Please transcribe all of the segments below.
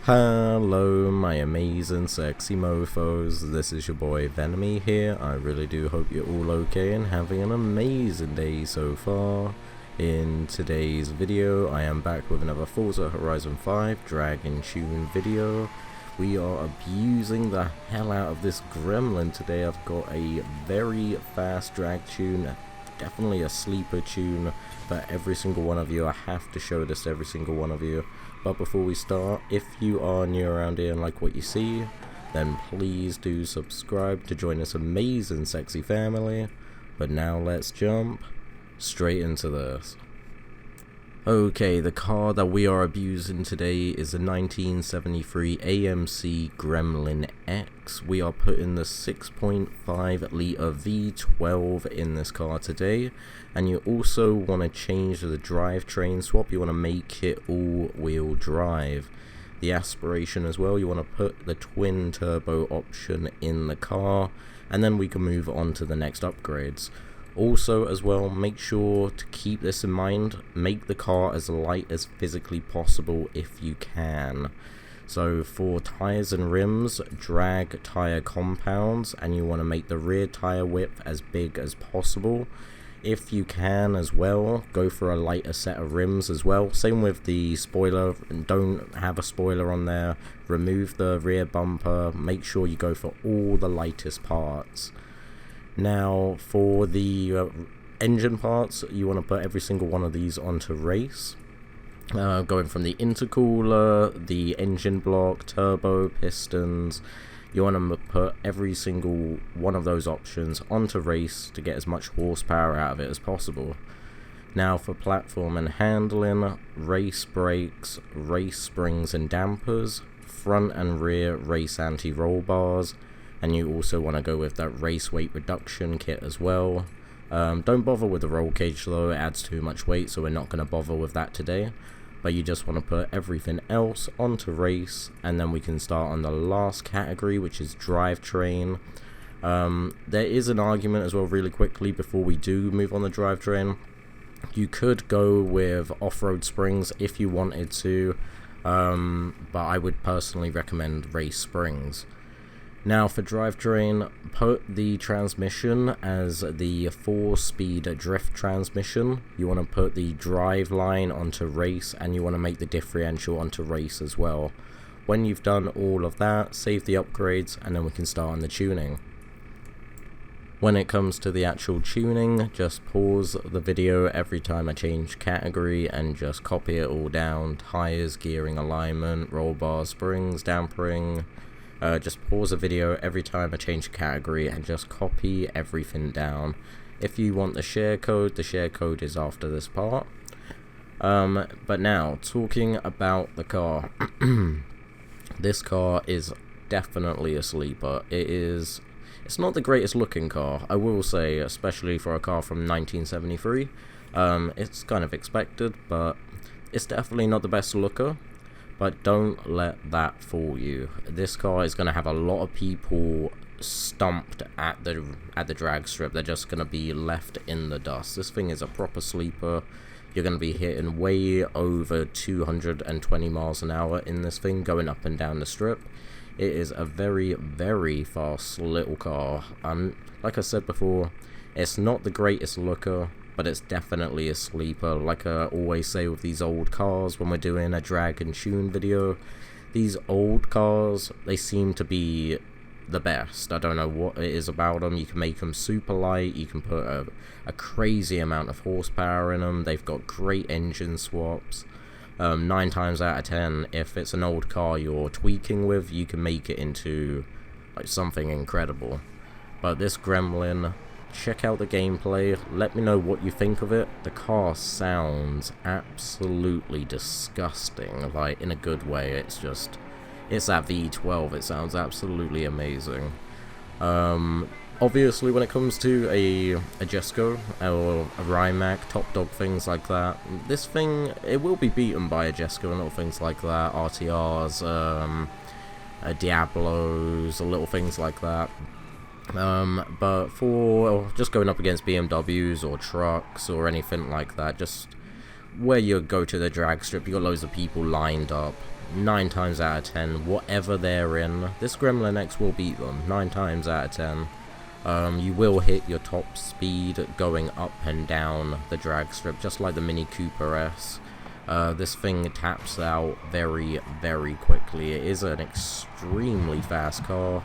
Hello my amazing sexy mofos, this is your boy Venemie here. I really do hope you're all okay and having an amazing day so far. In today's video I am back with another Forza Horizon 5 drag and tune video. We are abusing the hell out of this gremlin today. I've got a very fast drag tune, definitely a sleeper tune, but every single one of you, I have to show this to every single one of you. But before we start, if you are new around here and like what you see, then please do subscribe to join this amazing sexy family. But now let's jump straight into this. Okay, the car that we are abusing today is a 1973 AMC Gremlin X. We are putting the 6.5 litre V12 in this car today, and you also want to change the drivetrain swap. You want to make it all-wheel drive. The aspiration as well, you want to put the twin turbo option in the car, and then we can move on to the next upgrades. Also as well, make sure to keep this in mind, make the car as light as physically possible if you can. So for tyres and rims, drag tyre compounds, and you want to make the rear tyre width as big as possible. If you can as well, go for a lighter set of rims as well. Same with the spoiler, don't have a spoiler on there, remove the rear bumper, make sure you go for all the lightest parts. Now for the engine parts, you want to put every single one of these onto race. Going from the intercooler, the engine block, turbo, pistons, you want to put every single one of those options onto race to get as much horsepower out of it as possible. Now for platform and handling, race brakes, race springs and dampers, front and rear race anti-roll bars, and you also want to go with that race weight reduction kit as well. Don't bother with the roll cage though, it adds too much weight, so we're not going to bother with that today. But you just want to put everything else onto race, and then we can start on the last category, which is drivetrain. There is an argument as well, really quickly, before we do move on the drivetrain. You could go with off-road springs if you wanted to, but I would personally recommend race springs. Now for drivetrain, put the transmission as the 4-speed drift transmission. You want to put the drive line onto race, and you want to make the differential onto race as well. When you've done all of that, save the upgrades, and then we can start on the tuning. When it comes to the actual tuning, just pause the video every time I change category and just copy it all down. Tires, gearing alignment, roll bars, springs, dampering. Just pause the video every time I change category and just copy everything down. If you want the share code is after this part. But now, talking about the car. This car is definitely a sleeper. It's not the greatest looking car, I will say, especially for a car from 1973. It's kind of expected, but it's definitely not the best looker. But don't let that fool you. This car is going to have a lot of people stumped at the drag strip. They're just going to be left in the dust. This thing is a proper sleeper. You're going to be hitting way over 220 miles an hour in this thing, going up and down the strip. It is a very, very fast little car. Like I said before, it's not the greatest looker, but it's definitely a sleeper. Like I always say with these old cars when we're doing a drag and tune video, these old cars, they seem to be the best. I don't know what it is about them. You can make them super light, you can put a crazy amount of horsepower in them, they've got great engine swaps. 9 times out of 10, if it's an old car you're tweaking with, you can make it into like something incredible. But this Gremlin, check out the gameplay, let me know what you think of it. The car sounds absolutely disgusting, like in a good way. It's that V12, it sounds absolutely amazing. Obviously when it comes to a Jesco or a Rimac, Top Dog, things like that, this thing, it will be beaten by a Jesco and little things like that, RTRs, Diablos, little things like that. But for just going up against BMWs or trucks or anything like that, just where you go to the drag strip, you got loads of people lined up, 9 times out of 10, whatever they're in, this Gremlin X will beat them 9 times out of 10. You will hit your top speed going up and down the drag strip, just like the Mini Cooper S. This thing taps out very, very quickly. It is an extremely fast car.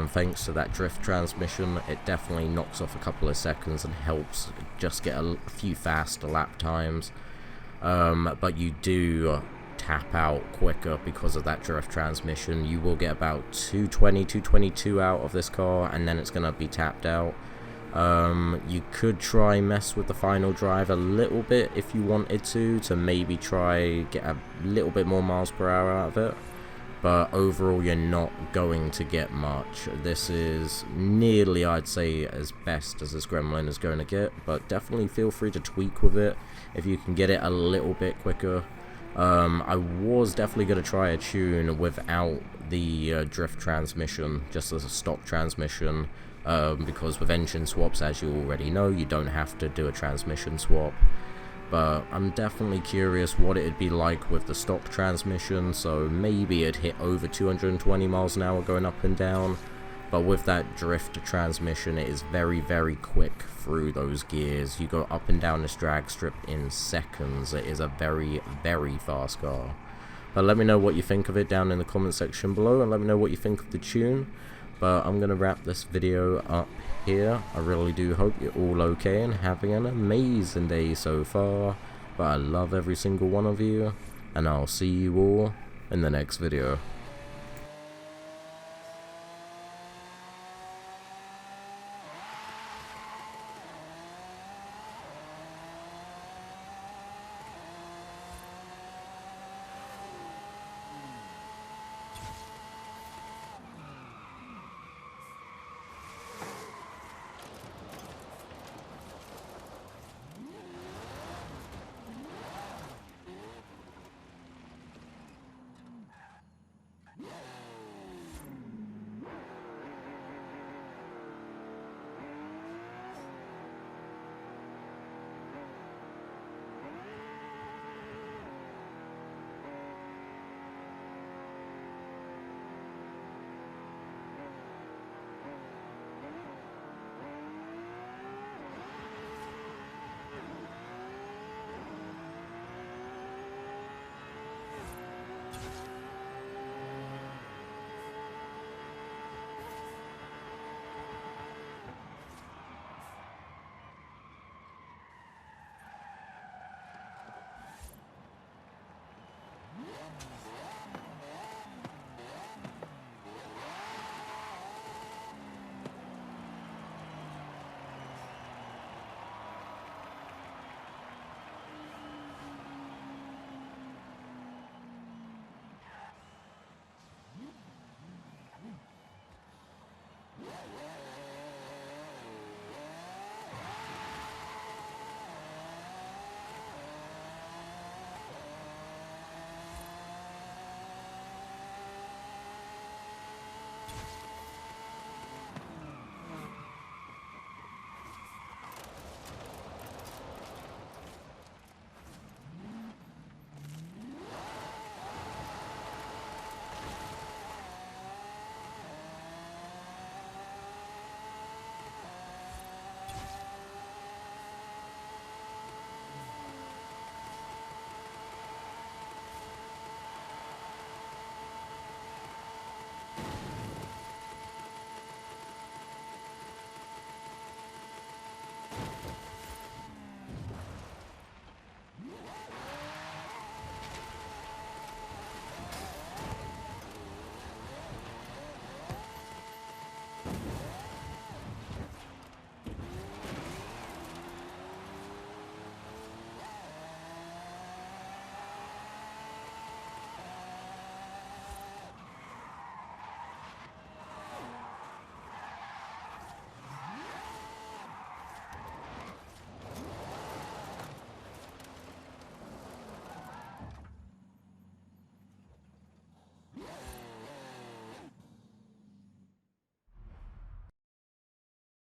Thanks to that drift transmission, it definitely knocks off a couple of seconds and helps just get a few faster lap times. But you do tap out quicker because of that drift transmission. You will get about 220, 222 out of this car, and then it's going to be tapped out. You could try mess with the final drive a little bit if you wanted to maybe try get a little bit more miles per hour out of it. But overall, you're not going to get much. This is nearly, I'd say, as best as this Gremlin is going to get, but definitely feel free to tweak with it if you can get it a little bit quicker. I was definitely going to try a tune without the drift transmission, just as a stock transmission, because with engine swaps, as you already know, you don't have to do a transmission swap. But I'm definitely curious what it'd be like with the stock transmission, so maybe it'd hit over 220 miles an hour going up and down. But with that drift transmission, it is very, very quick through those gears. You go up and down this drag strip in seconds. It is a very, very fast car. But let me know what you think of it down in the comment section below, and let me know what you think of the tune. But I'm going to wrap this video up here. I really do hope you're all okay and having an amazing day so far. But I love every single one of you, and I'll see you all in the next video.